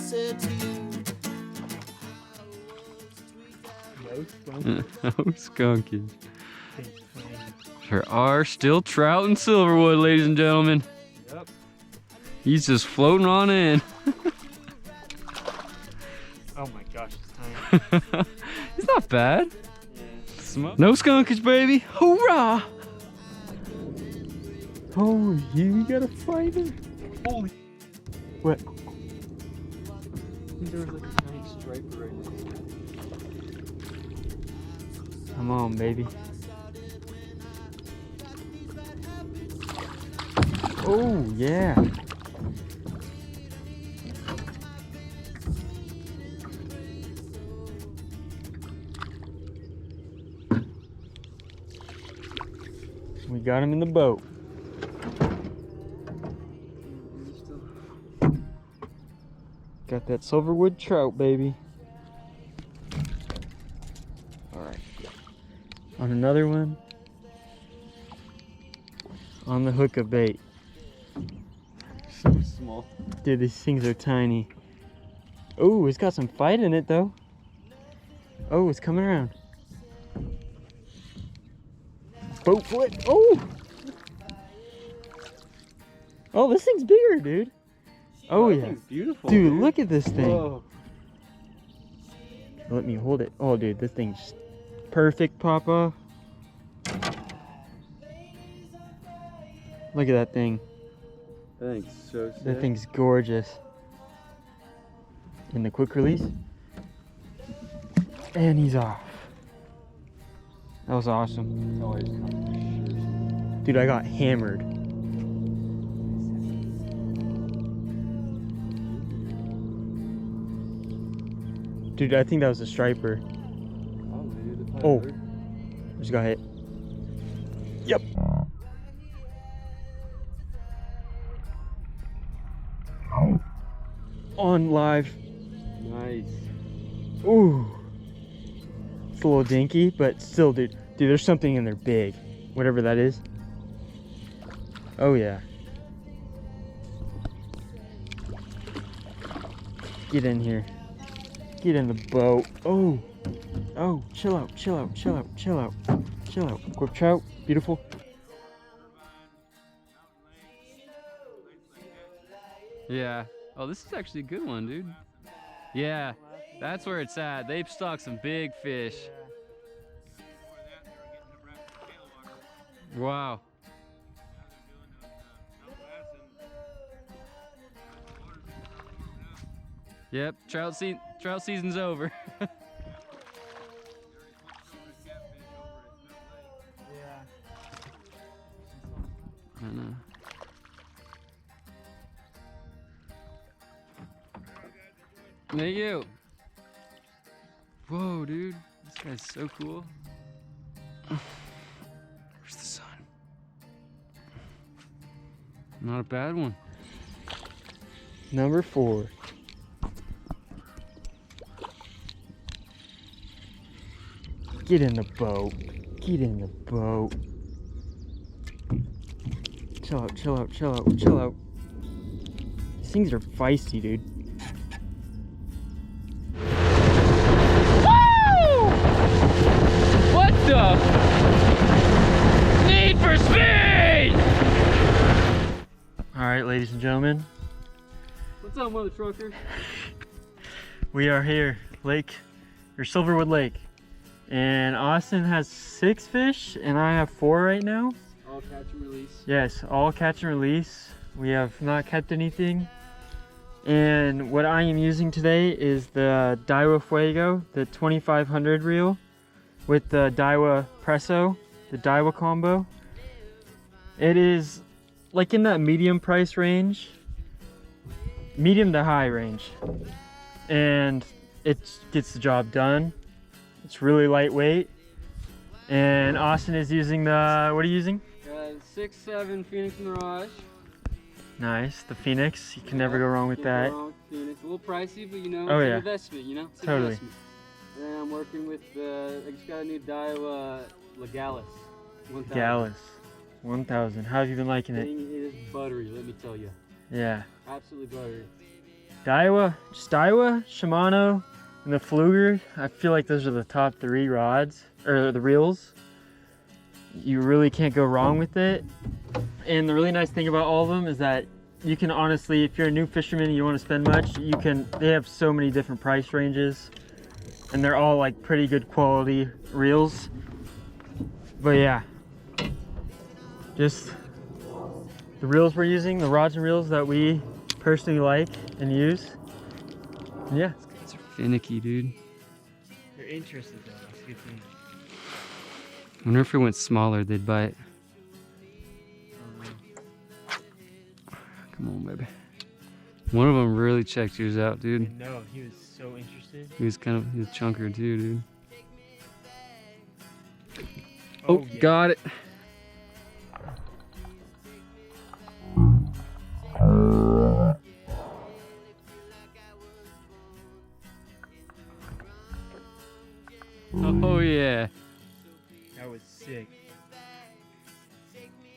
said to you, No skunkies. There are still trout in Silverwood, ladies and gentlemen. Yep. He's just floating on in. Oh my gosh, it's tiny. He's not bad. Yeah. No skunkies, baby. Hoorah! Oh, you got a fighter. Holy. What? There was like a tiny striper right there. Come on, baby. Oh, yeah. We got him in the boat. Got that Silverwood trout, baby. All right. On another one. On the hook of bait. So small. Dude, these things are tiny. Oh, it's got some fight in it though. Oh, it's coming around. Boat flip. Oh! Oh, this thing's bigger, dude. Oh, that yeah. thing's beautiful. Dude, look at this thing. Whoa. Let me hold it. Oh, dude, this thing's perfect, Papa. Look at that thing. That thing's so sick. That thing's gorgeous. In the quick release. And he's off. That was awesome. Oh, he's coming. Dude, I got hammered. Dude, I think that was a striper. Oh, dude. Oh. Just got hit. Yep. On live. Nice. Ooh. It's a little dinky, but still, dude. Dude, there's something in there big. Whatever that is. Oh, yeah. Get in here. Get in the boat. Oh. Oh, chill out, chill out, chill out, chill out. Chill out. Quick trout. Beautiful. Yeah. Oh, this is actually a good one, dude. Yeah, that's where it's at. They've stocked some big fish. Wow. Yep, trout season's over. I know. Thank you. Whoa, dude. This guy's so cool. Where's the sun? Not a bad one. Number 4. Get in the boat. Get in the boat. Chill out, chill out, chill out, chill out. These things are feisty, dude. What the? Need for speed! Alright, ladies and gentlemen. What's up, mother trucker? We are here, Silverwood Lake. And Austin has 6 fish, and I have 4 right now. All catch and release. Yes, all catch and release. We have not kept anything. And what I am using today is the Daiwa Fuego, the 2500 reel with the Daiwa Presso, the Daiwa combo. It is like in that medium price range, medium to high range. And it gets the job done. It's really lightweight. And Austin is using the, what are you using? 6'7" Phoenix Mirage. Nice, the Phoenix. You can never go wrong with that. Phoenix. A little pricey, but you know, Oh, it's yeah. an investment, you know? It's an Totally. investment. And I'm working with, I just got a new Daiwa Legalis 1000. Gallus 1000. How have you been liking it? It is buttery, let me tell you. Yeah. Absolutely buttery. Daiwa, Shimano, and the Fluger. I feel like those are the top 3 rods, or the reels. You really can't go wrong with it. And the really nice thing about all of them is that you can honestly, if you're a new fisherman and you want to spend much, they have so many different price ranges. And they're all like pretty good quality reels. But yeah, just the reels we're using, the rods and reels that we personally like and use. And yeah. These guys are finicky, dude. They're interested though, that's a good thing. I wonder if it went smaller, they'd bite. Come on, baby. One of them really checked yours out, dude. No, he was so interested. He was he was chunker too, dude. Oh, Oh, yeah. got it. Oh yeah. That was sick.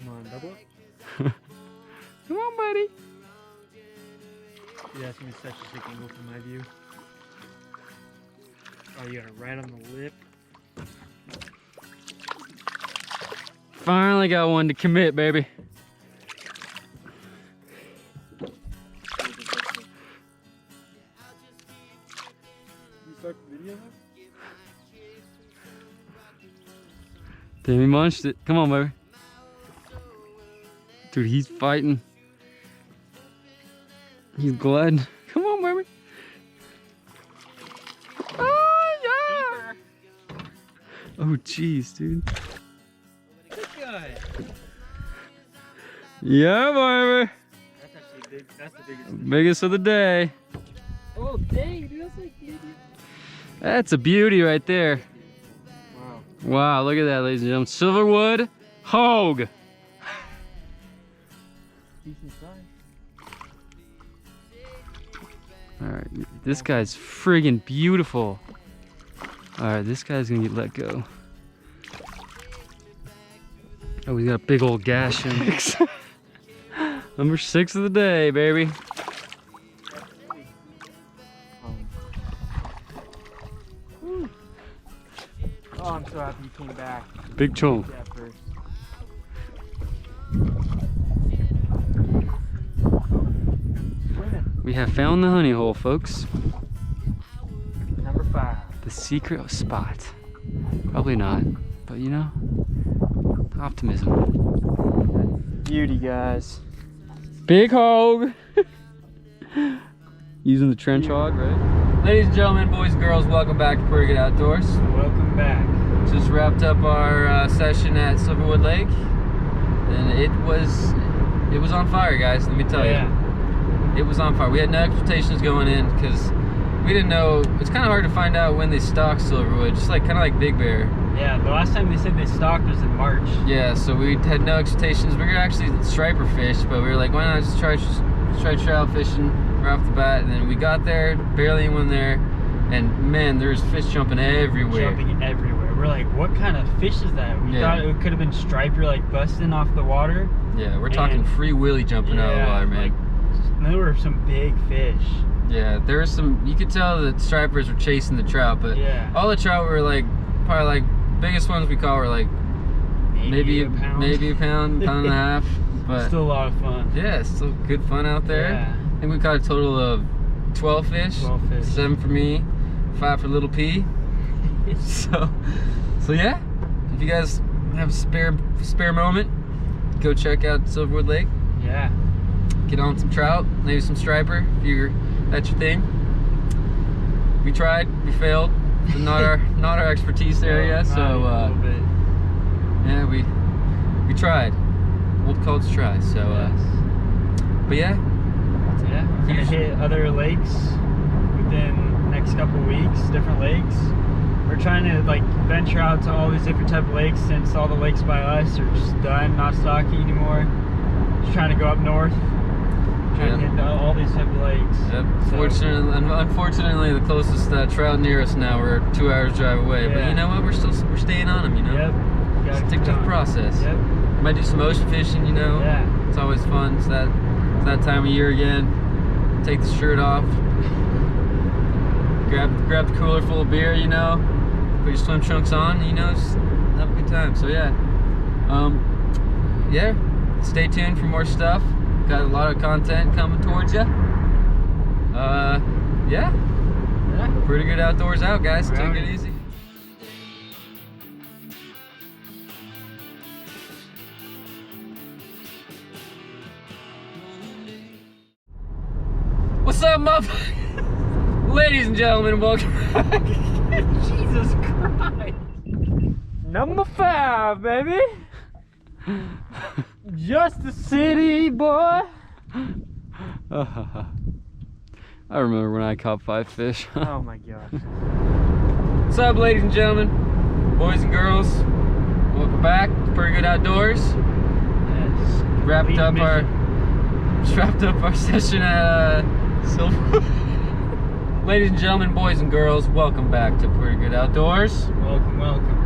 Come on, double up. Come on, buddy. Yeah, that's gonna be such a sick angle from my view. Oh, you got it right on the lip. Finally got one to commit, baby. You start the video now? Damn, he munched it. Come on, baby. Dude, he's fighting. He's glad. Come on, baby. Oh, yeah. Oh, jeez, dude. Good guy. Yeah, baby. That's actually big. That's the biggest. Biggest of the day. Oh, dang, dude, that's like beauty. That's a beauty right there. Wow. Wow, look at that, ladies and gentlemen. Silverwood Hogue. Decent size. Alright, this guy's friggin' beautiful. Alright, this guy's gonna get let go. Oh, he's got a big old gash in him. Number 6 of the day, baby. Oh, I'm so happy you came back. Big chunk. Yeah, first. We have found the honey hole, folks. Number 5. The secret spot. Probably not, but you know, optimism. Beauty, guys. Big hog. Using the trench hog, right? Ladies and gentlemen, boys and girls, welcome back to Pretty Good Outdoors. Welcome back. Just wrapped up our session at Silverwood Lake, and it was on fire, guys. Let me tell you, it was on fire. We had no expectations going in because we didn't know. It's kind of hard to find out when they stock Silverwood, just like kind of like Big Bear. Yeah, the last time they said they stocked was in March. Yeah, so we had no expectations. We were actually striper fish, but we were like, why not just try trout fishing right off the bat? And then we got there, barely anyone there, and man, there's fish jumping everywhere. Jumping everywhere. We're like, what kind of fish is that? We thought it could have been striper, like busting off the water. Yeah, we're talking free willy jumping out of the water, man. Like, there were some big fish. Yeah, there was some. You could tell that stripers were chasing the trout, but all the trout were like probably like biggest ones we caught were like maybe a pound, pound and a half. But still a lot of fun. Yeah, still good fun out there. Yeah. I think we caught a total of 12 fish. 12 fish. 7 for me, 5 for Little P. so yeah, if you guys have a spare moment, go check out Silverwood Lake. Yeah. Get on some trout, maybe some striper if that's your thing. We tried, we failed. Not our expertise area, so yeah, we tried. Old cults try. So but yeah. Yeah, we're gonna hit other lakes within the next couple weeks, different lakes. We're trying to like venture out to all these different type of lakes since all the lakes by us are just done, not stocking anymore. Just trying to go up north, trying to hit all these type of lakes. Yep. Unfortunately, the closest trout near us now we're 2 hours drive away. But you know what? We're staying on them. You know. Yep. Stick to the process. Yep. Might do some ocean fishing. You know. Yeah. It's always fun. It's that time of year again. Take the shirt off, grab the cooler full of beer, you know, put your swim trunks on, you know, just have a good time. So yeah, yeah, stay tuned for more stuff. Got a lot of content coming towards you. Yeah, pretty good outdoors out, guys. Take it easy. What's up, motherfuckers? Ladies and gentlemen, welcome back. Jesus Christ. Number 5, baby. Just a city boy. I remember when I caught 5 fish. Oh my gosh. What's up, ladies and gentlemen, boys and girls? Welcome back to Pretty Good Outdoors. Yes. Wrapped up our session at Silverwood. Ladies and gentlemen, boys and girls, welcome back to Pretty Good Outdoors. Welcome, welcome.